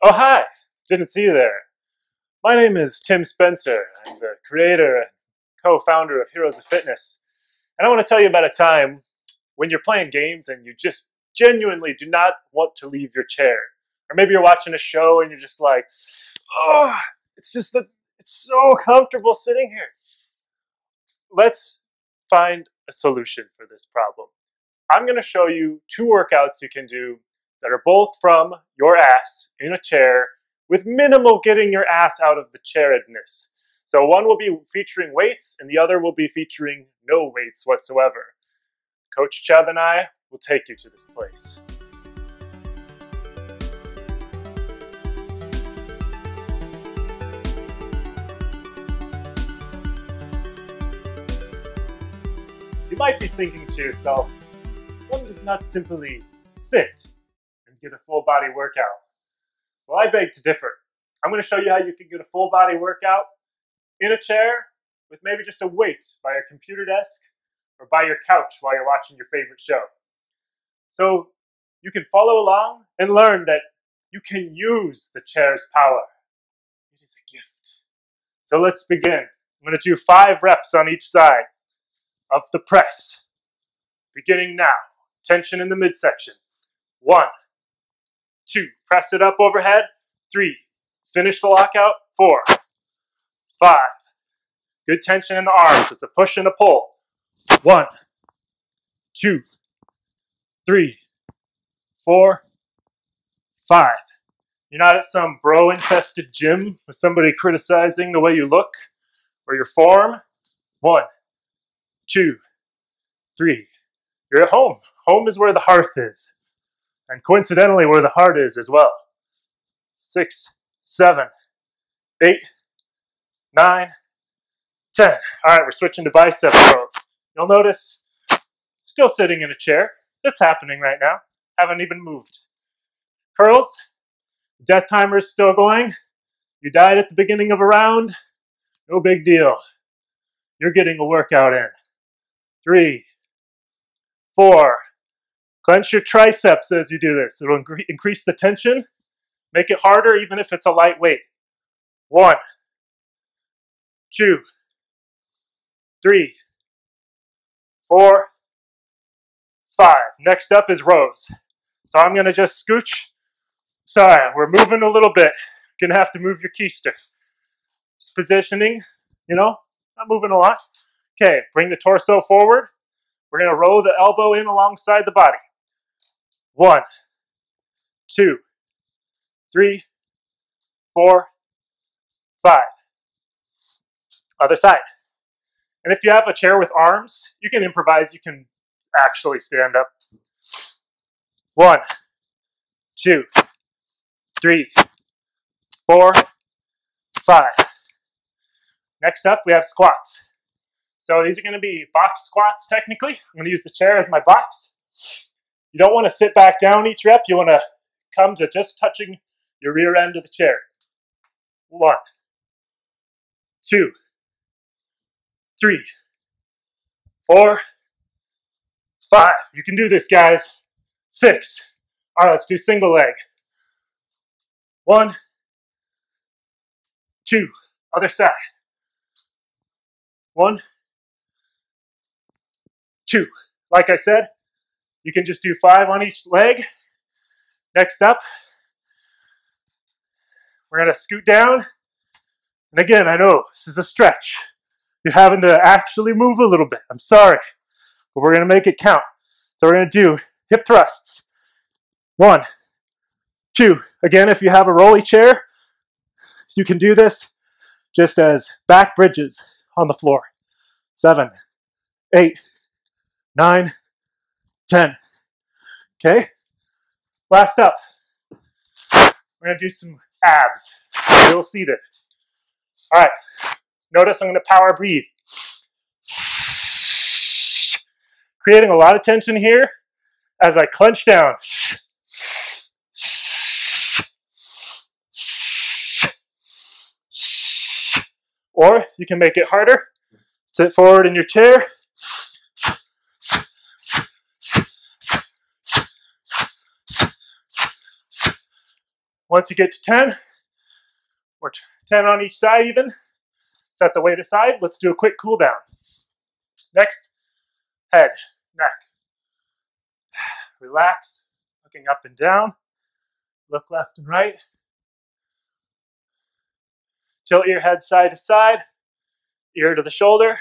Oh, hi! Didn't see you there. My name is Tim Spencer. I'm the creator and co-founder of Heroes of Fitness. And I want to tell you about a time when you're playing games and you just genuinely do not want to leave your chair. Or maybe you're watching a show and you're just like, oh, it's so comfortable sitting here. Let's find a solution for this problem. I'm going to show you two workouts you can do that are both from your ass in a chair with minimal getting your ass out of the chairedness. So one will be featuring weights and the other will be featuring no weights whatsoever. Coach Chubb and I will take you to this place. You might be thinking to yourself, one does not simply sit and get a full body workout. Well, I beg to differ. I'm going to show you how you can get a full body workout in a chair with maybe just a weight by your computer desk or by your couch while you're watching your favorite show. So you can follow along and learn that you can use the chair's power. It is a gift. So let's begin. I'm going to do 5 reps on each side of the press. Beginning now. Tension in the midsection. 1, 2, press it up overhead. 3, finish the lockout. 4, 5. Good tension in the arms. It's a push and a pull. 1, 2, 3, 4, 5. You're not at some bro-infested gym with somebody criticizing the way you look or your form. 1, 2, 3. You're at home. Home is where the hearth is. And coincidentally, where the heart is as well. 6, 7, 8, 9, 10. All right, we're switching to bicep curls. You'll notice, still sitting in a chair. That's happening right now. Haven't even moved. Curls, death timer is still going. You died at the beginning of a round. No big deal. You're getting a workout in. 3, 4. Clench your triceps as you do this. It'll increase the tension. Make it harder even if it's a light weight. 1, 2, 3, 4, 5. Next up is rows. So I'm going to just scooch. Sorry, we're moving a little bit. You're going to have to move your keister. Just positioning, not moving a lot. Okay, bring the torso forward. We're going to roll the elbow in alongside the body. 1, 2, 3, 4, 5. Other side. And if you have a chair with arms, you can improvise. You can actually stand up. 1, 2, 3, 4, 5. Next up, we have squats. So these are going to be box squats technically. I'm going to use the chair as my box. You don't want to sit back down each rep. You want to come to just touching your rear end of the chair. 1, 2, 3, 4, 5. You can do this, guys. 6. All right, let's do single leg. 1, 2. Other side. 1, 2. Like I said, you can just do 5 on each leg. Next up, we're going to scoot down. And again, I know this is a stretch. You're having to actually move a little bit. I'm sorry, but we're going to make it count. So we're going to do hip thrusts. 1, 2. Again, if you have a rolly chair, you can do this just as back bridges on the floor. 7, 8, 9, 10. Okay? Last up, we're going to do some abs. Still seated. All right. Notice I'm going to power breathe. Creating a lot of tension here as I clench down. Or you can make it harder. Sit forward in your chair. Once you get to 10, or 10 on each side even, set the weight aside. Let's do a quick cool down. Next, head, neck. Relax, looking up and down. Look left and right. Tilt your head side to side, ear to the shoulder.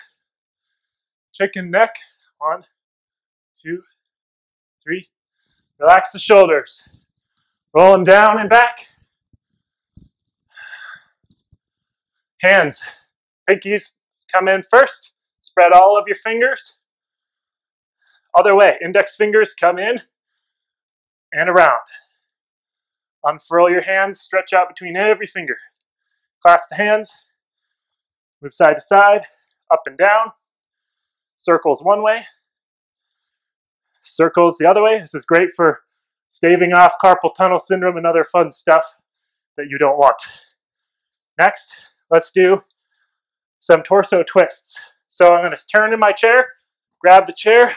Chicken neck. 1, 2, 3. Relax the shoulders. Roll them down and back. Hands, pinkies come in first. Spread all of your fingers. Other way, index fingers come in and around. Unfurl your hands, stretch out between every finger. Clasp the hands, move side to side, up and down. Circles one way, circles the other way. This is great for staving off carpal tunnel syndrome and other fun stuff that you don't want. Next, let's do some torso twists. So I'm going to turn in my chair, grab the chair,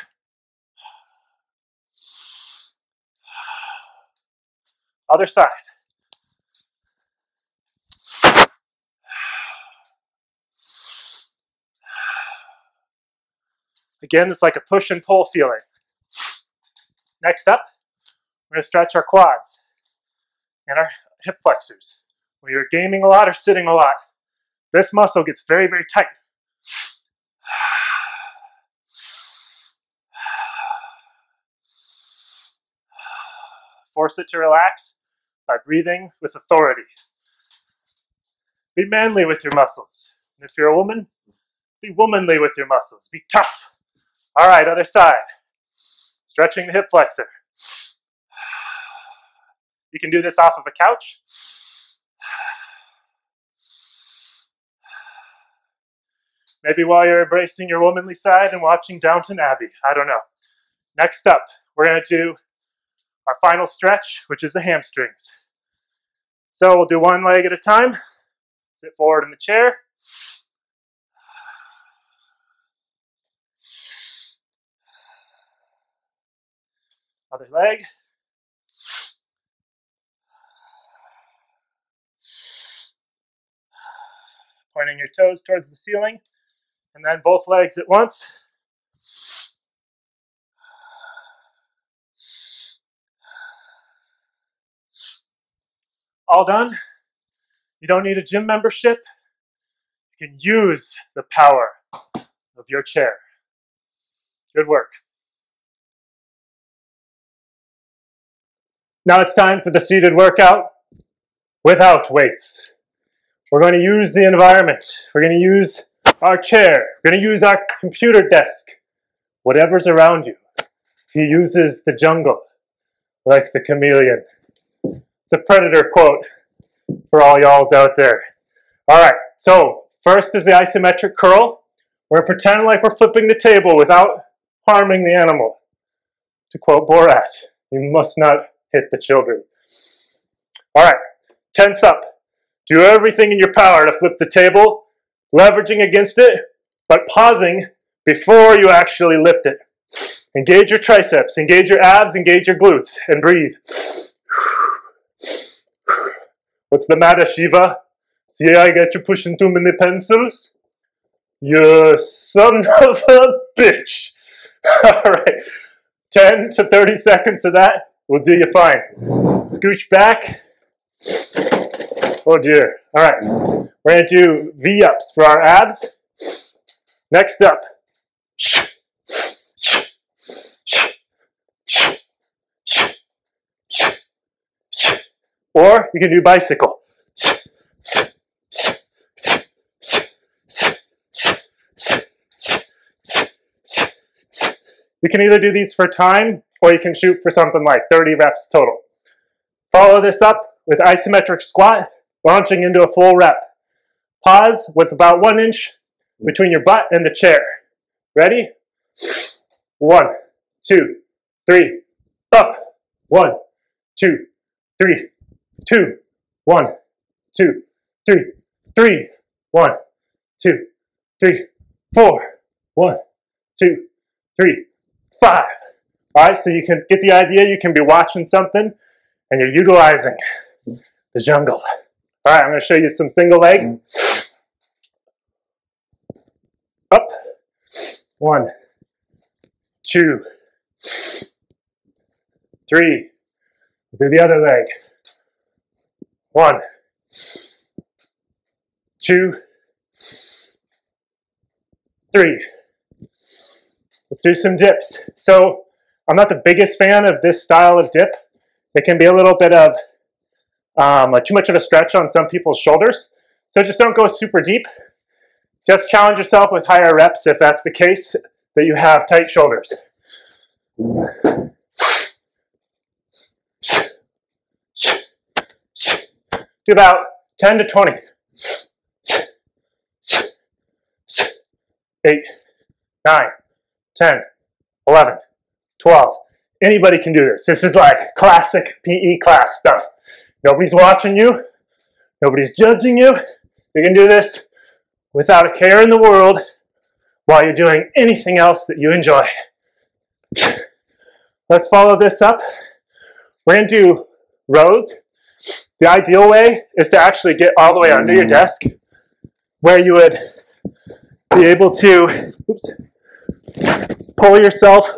other side. Again, it's like a push and pull feeling. Next up, we're going to stretch our quads and our hip flexors. When you're gaming a lot or sitting a lot, this muscle gets very, very tight. Force it to relax by breathing with authority. Be manly with your muscles. And if you're a woman, be womanly with your muscles. Be tough. All right, other side. Stretching the hip flexor. You can do this off of a couch. Maybe while you're embracing your womanly side and watching Downton Abbey. I don't know. Next up, we're going to do our final stretch, which is the hamstrings. So we'll do one leg at a time. Sit forward in the chair. Other leg. Pointing your toes towards the ceiling. And then both legs at once. All done. You don't need a gym membership. You can use the power of your chair. Good work. Now it's time for the seated workout without weights. We're going to use the environment. We're going to use our chair. We're going to use our computer desk. Whatever's around you. He uses the jungle like the chameleon. It's a Predator quote for all y'alls out there. All right, so first is the isometric curl. We're going to pretend like we're flipping the table without harming the animal. To quote Borat, you must not hit the children. All right, tense up. Do everything in your power to flip the table, leveraging against it, but pausing before you actually lift it. Engage your triceps, engage your abs, engage your glutes, and breathe. What's the matter, Shiva? See, I got you pushing too many pencils? You son of a bitch. All right, 10 to 30 seconds of that will do you fine. Scooch back. Oh dear. All right, we're going to do V-ups for our abs. Next up. Or you can do bicycle. You can either do these for time, or you can shoot for something like 30 reps total. Follow this up with isometric squat, launching into a full rep. Pause with about 1 inch between your butt and the chair. Ready? 1, 2, 3, up. 1, 2, 3, 2, 1, 2, 3, 3, 1, 2, 3, 4, 1, 2, 3, 5. All right, so you can get the idea. You can be watching something and you're utilizing the jungle. All right, I'm going to show you some single leg. Up. 1, 2, 3. Do the other leg. 1, 2, 3. Let's do some dips. So I'm not the biggest fan of this style of dip. It can be a little bit of too much of a stretch on some people's shoulders. So just don't go super deep. Just challenge yourself with higher reps if that's the case, that you have tight shoulders. Do about 10 to 20. 8, 9, 10, 11, 12. Anybody can do this. This is like classic PE class stuff. Nobody's watching you. Nobody's judging you. You can do this without a care in the world while you're doing anything else that you enjoy. Let's follow this up. We're going to do rows. The ideal way is to actually get all the way under your desk, where you would be able to pull yourself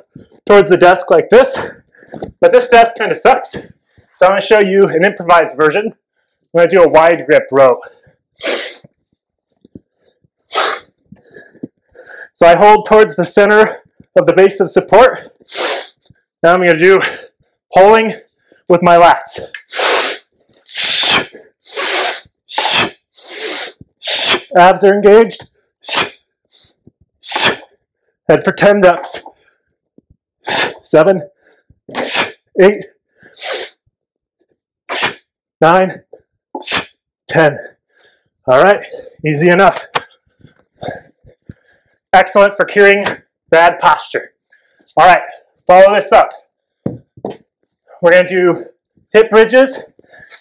towards the desk like this. But this desk kind of sucks. So I'm going to show you an improvised version. I'm going to do a wide grip row. So I hold towards the center of the base of support. Now I'm going to do pulling with my lats. Abs are engaged. Head for 10 reps. 7, 8, 9, 10. All right, easy enough. Excellent for curing bad posture. All right, follow this up. We're going to do hip bridges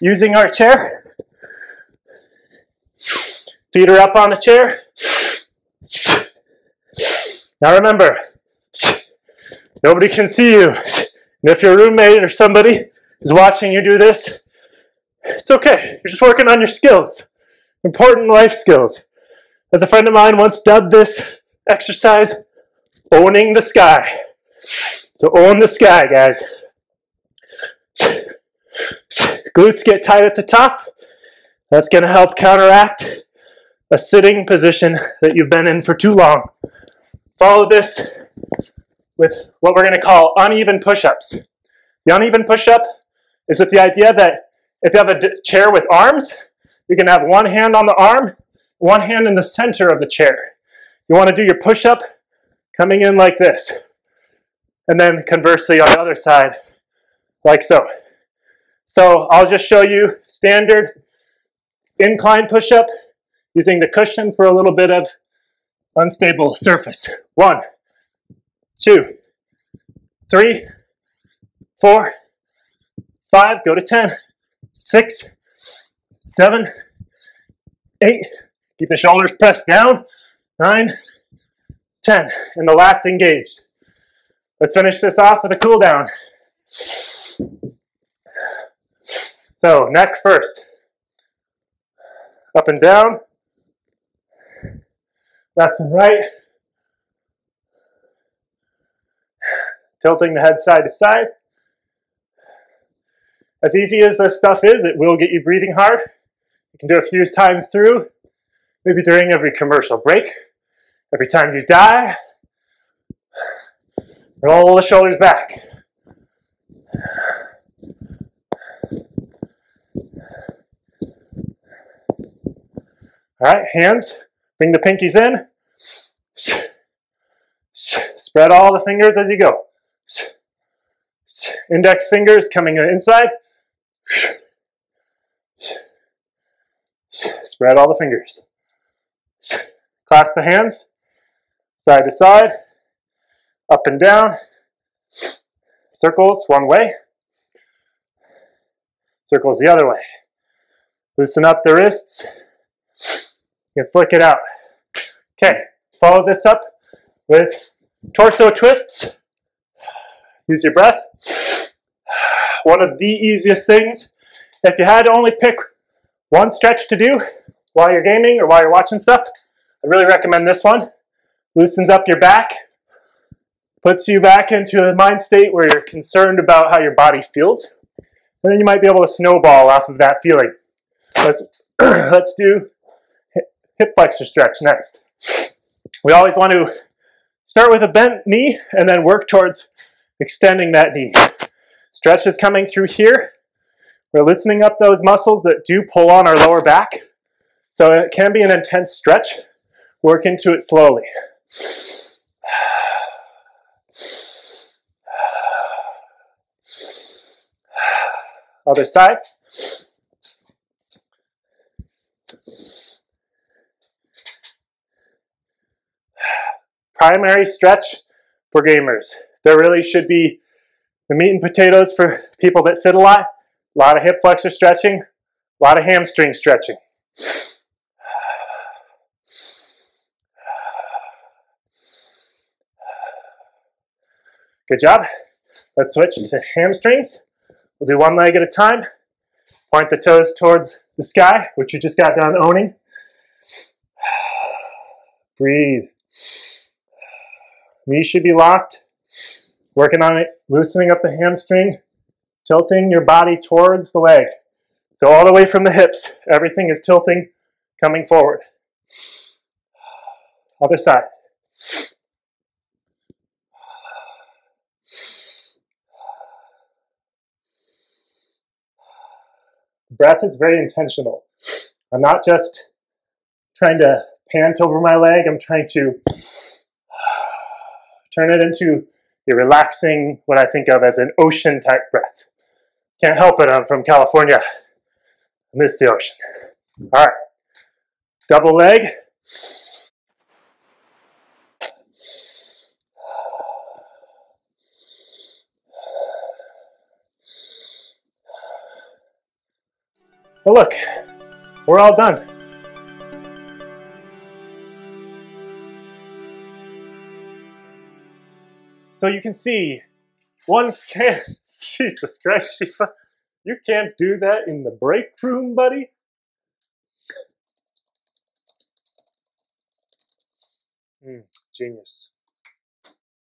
using our chair. Feet are up on the chair. Now remember, nobody can see you. And if your roommate or somebody is watching you do this, it's okay. You're just working on your skills. Important life skills. As a friend of mine once dubbed this exercise, owning the sky. So own the sky, guys. Glutes get tight at the top. That's going to help counteract a sitting position that you've been in for too long. Follow this with what we're going to call uneven push-ups. The uneven push-up is with the idea that if you have a chair with arms, you can have one hand on the arm, one hand in the center of the chair. You want to do your push-up coming in like this. And then conversely on the other side, like so. So I'll just show you standard incline push-up using the cushion for a little bit of unstable surface. 1, 2, 3, 4, 5, go to 10, 6, 7, 8, keep the shoulders pressed down, 9, 10, and the lats engaged. Let's finish this off with a cool down. So, neck first. Up and down. Left and right. Tilting the head side to side. As easy as this stuff is, it will get you breathing hard. You can do a few times through, maybe during every commercial break. Every time you die, roll the shoulders back. All right, hands, bring the pinkies in. Spread all the fingers as you go. Index fingers coming inside. Spread all the fingers. Clasp the hands, side to side, up and down. Circles one way, circles the other way. Loosen up the wrists. You can flick it out. Okay, follow this up with torso twists. Use your breath. One of the easiest things If you had to only pick one stretch to do while you're gaming or while you're watching stuff, I really recommend this one. Loosens up your back, puts you back into a mind state where you're concerned about how your body feels, and then you might be able to snowball off of that feeling. Let's do hip flexor stretch next. We always want to start with a bent knee and then work towards extending that knee. Stretch is coming through here. We're loosening up those muscles that do pull on our lower back. So it can be an intense stretch. Work into it slowly. Other side. Primary stretch for gamers. There really should be the meat and potatoes for people that sit a lot of hip flexor stretching, a lot of hamstring stretching. Good job. Let's switch to hamstrings. We'll do one leg at a time. Point the toes towards the sky, which you just got done owning. Breathe. Knees should be locked. Working on it, loosening up the hamstring, tilting your body towards the leg. So all the way from the hips, everything is tilting, coming forward. Other side. Breath is very intentional. I'm not just trying to pant over my leg, I'm trying to turn it into a relaxing, what I think of as an ocean type breath. Can't help it, I'm from California. I miss the ocean. All right, double leg. Well, look, we're all done. So you can see, one can't, Jesus Christ, Shiva, you can't do that in the break room, buddy. Genius.